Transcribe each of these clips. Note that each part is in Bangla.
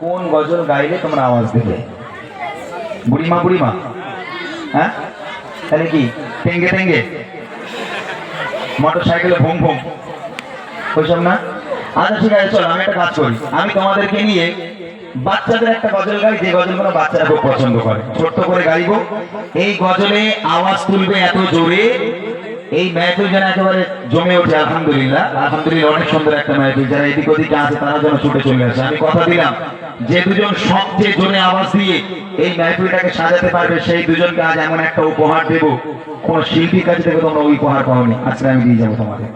কোন গজল গাইলে তোমরা আওয়াজ দেবে? বুড়িমা বুড়িমা, হ্যাঁ তাহলে কি টেঙ্গে টেঙ্গে, মোটর সাইকেলে ভুম ভুম, ওইসব না? আচ্ছা ঠিক আছে, চলো আমি একটা কাজ করি, আমি তোমাদেরকে নিয়ে বাচ্চাদের একটা গজল গাই, যে গজলগুলো বাচ্চারা খুব পছন্দ করে, ছোট্ট করে গাইবো। এই গজলে আওয়াজ তুলবে এত জোরে, এই মেহফিল যেন একেবারে জমে ওঠে। আলহামদুলিল্লাহ আলহামদুলিল্লাহ, অনেক সুন্দর একটা মেহফিল। যারা এদিক ওদিক আছে তারা যেন ছুটে চলে আসে। আমি কথা দিলাম, যে দুজন সবচেয়ে জোরে আওয়াজ দিয়ে এই মেহফিলটাকে সাজাতে পারবে, সেই দুজনকে আজ এমন একটা উপহার দেব, কোন শিল্পীর কাছে থেকে তোমরা ওই উপহার পাওনি, আজকে আমি দিয়ে যাবো তোমাদের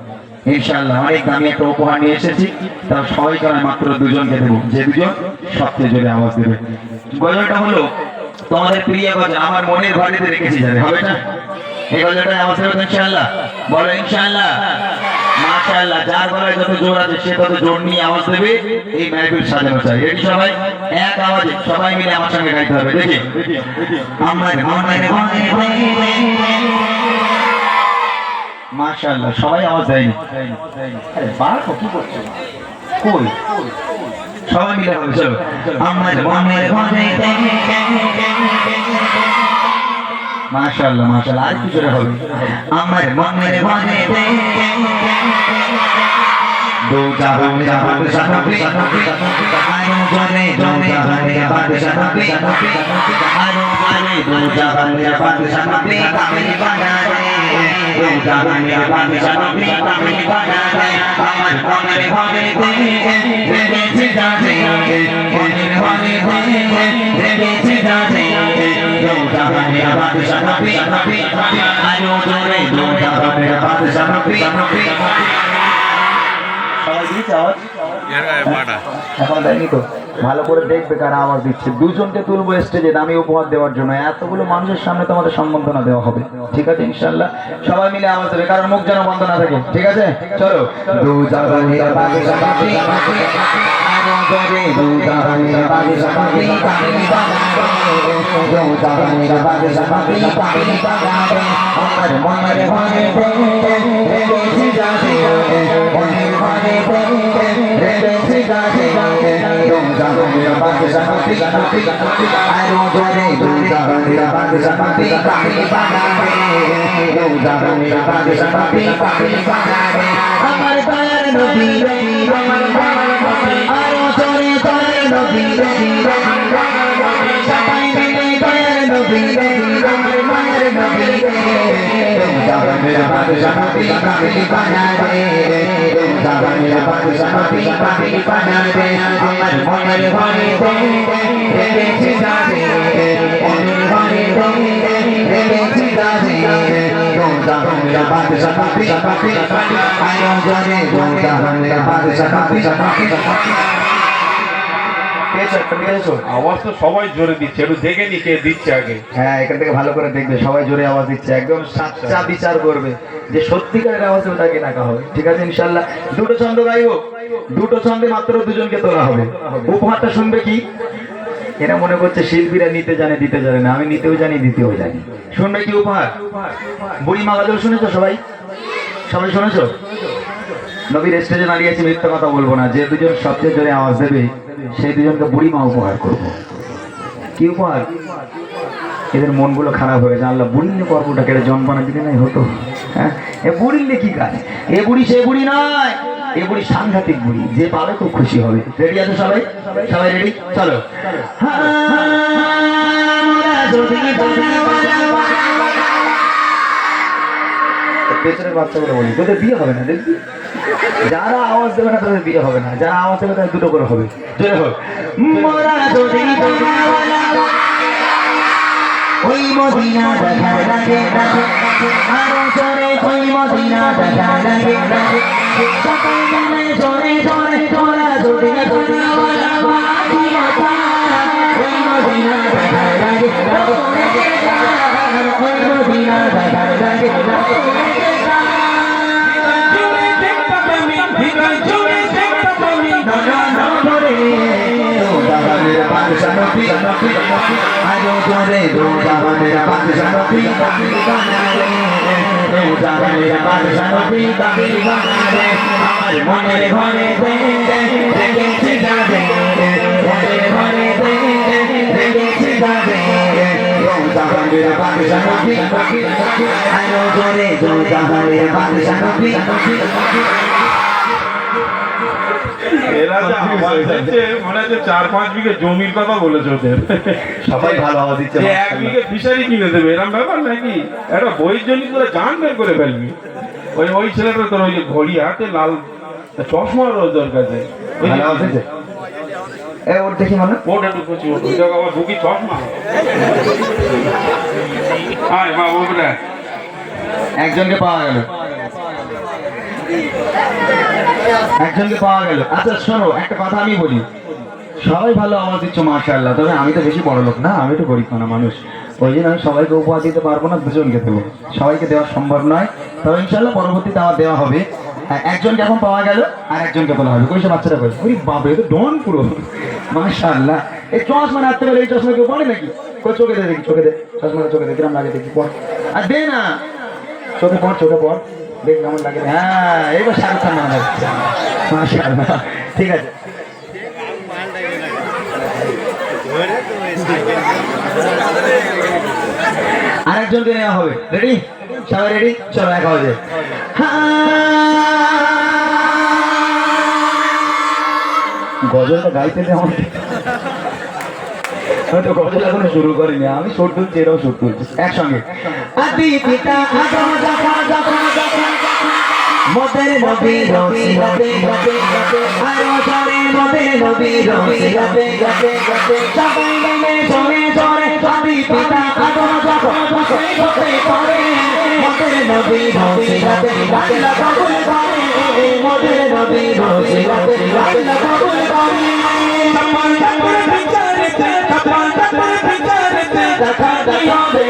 ইনশাআল্লাহ। অনেক দামি একটা উপহার নিয়ে এসেছি, তার সবাইকে আমি মাত্র দুজনকে দেবো, যে দুজন সবচেয়ে জোরে আওয়াজ দেবে। গজলটা হলো তোমাদের প্রিয় গজল, আমার মনের ঘরেতে রেখেছি যাবে, হবে না? এই গজলটা আওয়াজ দেবে ইনশাআল্লাহ, বলো ইনশাআল্লাহ, মাশাআল্লাহ। যার গলায় যত জোর আছে সে তত জোর নিয়ে আওয়াজ দেবে, এই মেহফিল সাজানো চাই। রেডি সবাই? এক আওয়াজে সবাই মিলে আমার সঙ্গে গাইতে হবে। দেখি মাশাআল্লাহ, সবাই আওয়াজ দেয়নি। আরে বাড়ো, কি করছো? কই সবাই মিলে হবে, চলো। আমার মনের ঘরে মাশাআল্লাহ মাশাআল্লাহ, আর কি জোরে হবে? আমার মনের ঘরে দো জাহান জাহান জাহাবি, আরো জনে জনে জনে বাদশাহবি, আরো আরে দো জাহান বাদশাহবি, কামিল বানারে দো জাহান বাদশাহবি, কামিল বানারে। আমার মনের ঘরে রেখেছি যাবে, মনের ঘরে রেখেছি যাবে, দো জাহান বাদশাহবি, আরো জনে দো জাহান বাদশাহবি। এখন দেয়নি তো, ভালো করে দেখবে কারা আওয়াজ দিচ্ছে। দুজনকে তুলবো স্টেজে দামি উপহার দেওয়ার জন্য, এতগুলো মানুষের সামনে তোমাদের সম্বর্ধনা দেওয়া হবে, ঠিক আছে ইনশাআল্লাহ? সবাই মিলে আওয়াজ দেবে, কারণ মুখ যেন বন্ধ না থাকে, ঠিক আছে? চলো। আমার দয়ার নবী, আমার আরো জোরে দয়ার নবী, সবাই মিলে দয়ার নবী, আমার মায়ের নবী, কামিল বানারে, কামিল বানারে। আমার মনের ঘরে রেখেছি যাবে, মনের ঘরে রেখেছি যাবে, আওয়াজ তো সবাই জোরে দিচ্ছে, একটু দেখে নি কে দিচ্ছে আগে। হ্যাঁ, এখান থেকে ভালো করে দেখবে, সবাই জোরে আওয়াজ দিচ্ছে, একদম সাচ্চা বিচার করবে যে সত্যিকারের আওয়াজে ওটাকে ডাকা হবে, ঠিক আছে ইনশাআল্লাহ? দুটো ছন্দ গাইবো, দুটো ছন্দে মাত্র দুজনকে তোলা হবে। উপহারটা শুনবে কি? এরা মনে করছে শিল্পীরা নিতে জানে দিতে জানে না, আমি নিতেও জানি দিতেও জানি। শুনবে কি উপহার? বুড়িমা গজল শুনেছো সবাই? সবাই শুনেছো? নবীর স্টেজে দাঁড়িয়েছি, মিথ্যা কথা বলবো না, যে দুজন সবচেয়ে জোরে আওয়াজ দেবে সেই দুজনকে বুড়িমা উপহার করবো। কি উপহার? এদের মনগুলো খারাপ হয়ে যায়, আল্লাহ বুড়িলে পর্বটা কেটে জন্মানা দিলে নাই হতো? হ্যাঁ, এ বুড়িলে কি কাজ? এ বুড়ি সে বুড়ি নয়, এ বুড়ি সাংঘাতিক বুড়ি, যে পাবে খুব খুশি হবে। রেডি আছে সবাই? সবাই রেডি? চলো। পেছনের বাচ্চাগুলো বলি, তোদের বিয়ে হবে না দেখবি, যারা আওয়াজ দেবে না তাদের বিয়ে হবে না, যারা আওয়াজ দেবে তাদের দুটো করে হবে। জোরে হোক। ওই মদিনা দেখা লাগে, আরো জোরে ওই মদিনা দেখা লাগে, সবাই মিলে জোরে জোরে তোরা জোরে তোরা ওই মদিনা দেখা লাগে, ওই মদিনা দেখা লাগে। আরো জোরে দো জাহানের বাদশাহবি, কামিল বানারে, দো জাহানের বাদশাহবি, কামিল বানারে। আমার মনের ঘরে রেখেছি যাবে, জাহানের বাদশা নবী আরো জোরে দু জাহানের বাদশা নবী এরা যে আওয়াজ দিচ্ছে মনে হচ্ছে 4-5 বিঘে জমির কথা বলেছে ওদের সবাই ভালো আওয়াজ দিচ্ছে যে 1 বিঘে ফিশারি কিনে দেবে এরকম ব্যাপার নাকি একটা বইয়ের জন্য তোরা জান বের করে ফেলবি ওই ছেলেটা তোর ওই যে ঘড়ি হাতে লাল চশমা রোজ ওর কাছে ভালো আওয়াজ দিচ্ছে এ ওর দেখি মানে ওটা একটু কচি ওটা আবার বুকি চশমা আয় মা ওটা একজনকে পাওয়া গেল আচ্ছা শোনো একটা কথা আমি বলি সবাই ভালো আওয়াজ দিচ্ছ মাশাআল্লাহ তবে আমি তো বেশি বড় লোক না আমি তো গরিব না মানুষ ওই জন্য আমি সবাইকে উপহার দিতে পারবো না দুজনকে দেবো সবাইকে দেওয়া সম্ভব নয় তবে ইনশাল্লাহ পরবর্তীতে আমার দেওয়া হবে একজনকে এখন পাওয়া গেল আর একজনকে বলা হবে কইসে বাচ্চাটা কই ওই বাবা তো ডন পুরো মাশাআল্লাহ এই চশমা রাখতে পারে এই চশমা কেউ পড়ে নাকি কই চোখে দে দেখি চোখে দে চশমাটা চোখে দে কিরম লাগে দেখি পড় আর দে না চোখে পড় দেখ কেমন লাগে হ্যাঁ এইবার শাহরুখ খান মনে হচ্ছে মাশাআল্লাহ ঠিক আছে আরেকজনকে নেওয়া হবে রেডি সবাই রেডি চলো এক আওয়াজে গজলটা গাইতে দে আমাকে হয়তো গজল এখনো শুরু করিনি আমি সুর তুলছি এরাও সুর তুলছি একসঙ্গে আদি পিতা আদম যখন মোদের নবী রসিলাতে আরো চলে মোদের নবী রসিলাতে সবাই মিলে চলে আদি পিতা আদম যখন করে মোদের নবী রসিলাতে আল্লাহ কবুল করে মোদের নবী রসিলাতে আল্লাহ কবুল করে দেখা যাবে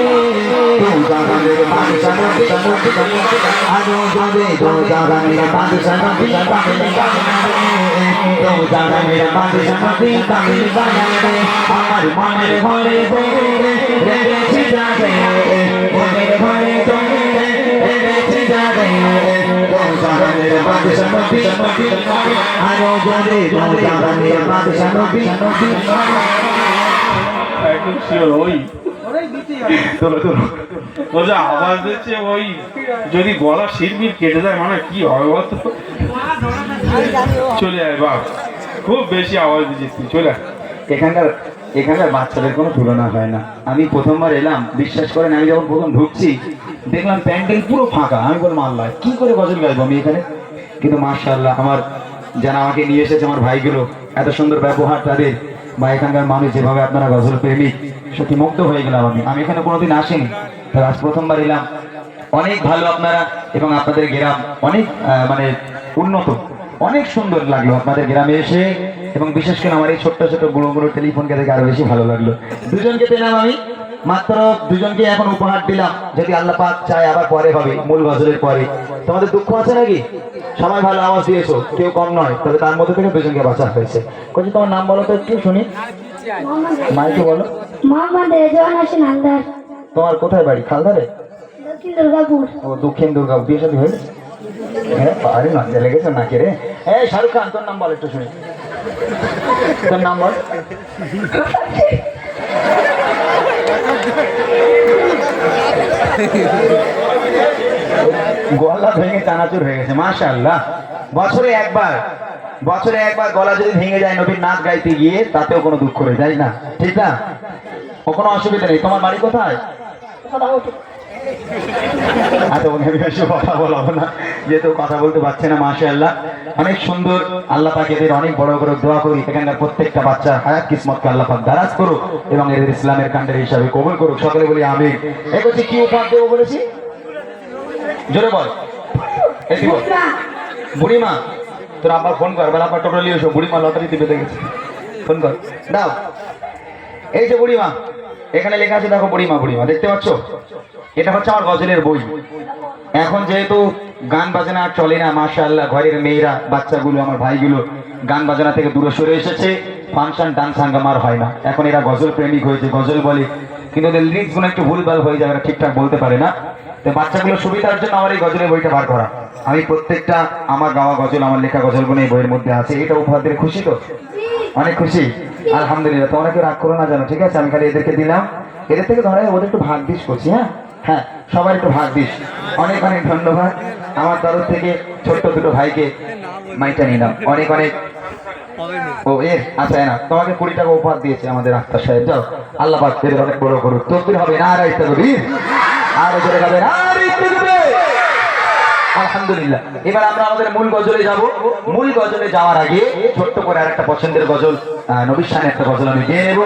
জাহানের বাদশা নবী আরো জোরে দু জাহানের বাদশা নবী দু জাহানের বাদশা নবী কামিল বানাবে আমার মনের ঘরে রেখেছি যাবে মনের ঘরে রেখেছি যাবে দু জাহানের বাদশা নবী আরো জোরে দু জাহানের বাদশা নবী একদম শিওর ওই ও যা আওয়াজ দিচ্ছে ওই যদি গলা শিরবির কেটে যায় মানে কি হবে বলতো চলে আয় বাপ খুব বেশি আওয়াজ দিচ্ছিস তুই চলে আয় এখানকার বাচ্চাদের কোনো তুলনা হয় না আমি প্রথমবার এলাম বিশ্বাস করেন আমি যখন প্রথম ঢুকছি দেখলাম প্যান্ডেল পুরো ফাঁকা আমি বললাম আল্লাহ কি করে গজল গাইবো আমি এখানে কিন্তু মাশাআল্লাহ আমার যারা আমাকে নিয়ে এসেছে আমার ভাইগুলো এত সুন্দর ব্যবহার তাদের বা এখানকার মানুষ যেভাবে আপনারা গজল প্রেমিক সত্যি মুগ্ধ হয়ে গেলাম আমি এখানে কোনোদিন আসিনি তবে আজ প্রথমবার এলাম অনেক ভালো আপনারা এবং আপনাদের গ্রাম অনেক মানে উন্নত অনেক সুন্দর লাগলো আপনাদের গ্রামে এসে এবং বিশেষ করে আমার এই ছোট্ট ছোট গুঁড়ো টেলিফোনকে দেখে আরো বেশি ভালো লাগলো দুজনকে পেলাম আমি মাত্র দুজনকে এখন উপহার দিলাম যদি আল্লাহ পাক চায় আবার পরে হবে মূল গজলের পরে তোমাদের দুঃখ আছে নাকি সবাই ভালো আওয়াজ দিয়েছো কেউ কম নয় তবে তার মধ্যে থেকে দুজনকে বাঁচা হয়েছে কোথায় তোমার নাম বলো তো একটু শুনি মাইকে বলো মোহাম্মদ রেজওয়ান হোসেন হালদার তোমার কোথায় বাড়ি খালদারে দক্ষিণ দুর্গাপুর ও দক্ষিণ দুর্গাপুর বিয়ে সাথে হয়েছে হ্যাঁ আরে লজ্জা লেগেছে নাকি রে এই শাহরুখ খান তোর নাম বল একটু শুনি তোর নাম বল গলা ভেঙে চানাচুর হয়ে গেছে মাশাআল্লাহ বছরে একবার গলা যদি ভেঙে যায় নবীর নাচ গাইতে গিয়ে তাতেও কোনো দুঃখ নেই তাই না ঠিক না ও কোনো অসুবিধা নেই তোমার বাড়ি কোথায় আচ্ছা ওকে আমি বেশি কথা বলবো না যেহেতু কথা বলতে পারছে না মাশাআল্লাহ অনেক সুন্দর আল্লাহ পাক এদের অনেক বড় বড় দোয়া করি এখানকার প্রত্যেকটা বাচ্চা হায়াত কিসমতকে আল্লাহ পাক দারাজ করুক এবং এদের ইসলামের কাণ্ডের হিসাবে কবুল করুক সকলে বলি আমিন এই বলছি কি উপহার দেবো বলেছি জোরে বল এই বল বুড়িমা তোর আব্বা ফোন কর বেলা আব্বা টোটালি এসো বুড়িমা লটারি দিবে দেখেছি ফোন কর দাও এই যে বুড়িমা এখানে লেখা আছে দেখো বুড়িমা দেখতে পাচ্ছ এটা হচ্ছে আমার গজলের বই এখন যেহেতু গান বাজনা আর চলে না মাশাআল্লাহ ঘরের মেয়েরা বাচ্চাগুলো আমার ভাইগুলো গান বাজনা থেকে দূরে সরে এসেছে ফাংশন ডান্স হাঙ্গামার হয় না এখন এরা গজল প্রেমিক হয়েছে গজল বলে কিন্তু ওদের লিরিক্স গুলো একটু ভুলভাল হয়ে যায় এরা ঠিকঠাক বলতে পারে না তো বাচ্চাগুলোর সুবিধার জন্য আমার এই গজলের বইটা বার করা আমি প্রত্যেকটা আমার গাওয়া গজল আমার লেখা গজলগুলো এই বইয়ের মধ্যে আছে এটা উপহার দিয়ে খুশি তো অনেক খুশি আলহামদুলিল্লাহ, তোমরা কেউ রাগ করো না জানো, ঠিক আছে? আমি খালি এদেরকে দিলাম, এদের থেকে ধরে ওদের একটু ভাগ দিস করছি। হ্যাঁ হ্যাঁ, সবাই একটু ভাগ দিস। অনেক অনেক ধন্যবাদ আমার তরফ থেকে ছোট্ট দুটো ভাইকে মাইটা নিলাম, অনেক অনেক। ও এ আচ্ছা, না তোমাকে 20 টাকা উপহার দিয়েছে আমাদের আক্তার সাহেব। যাও, আল্লাহ পাক এদের অনেক বড় করুক। তকবীর হবে না, আর আইতে হবে, আর জোরে গাবে, আর আইতে হবে। আলহামদুলিল্লাহ, এবার আমরা আমাদের মূল গজলে যাব। মূল গজলে যাওয়ার আগে ছোট্ট করে আর একটা পছন্দের গজল, নবীর শানে একটা গজল আমি গেয়ে নেব।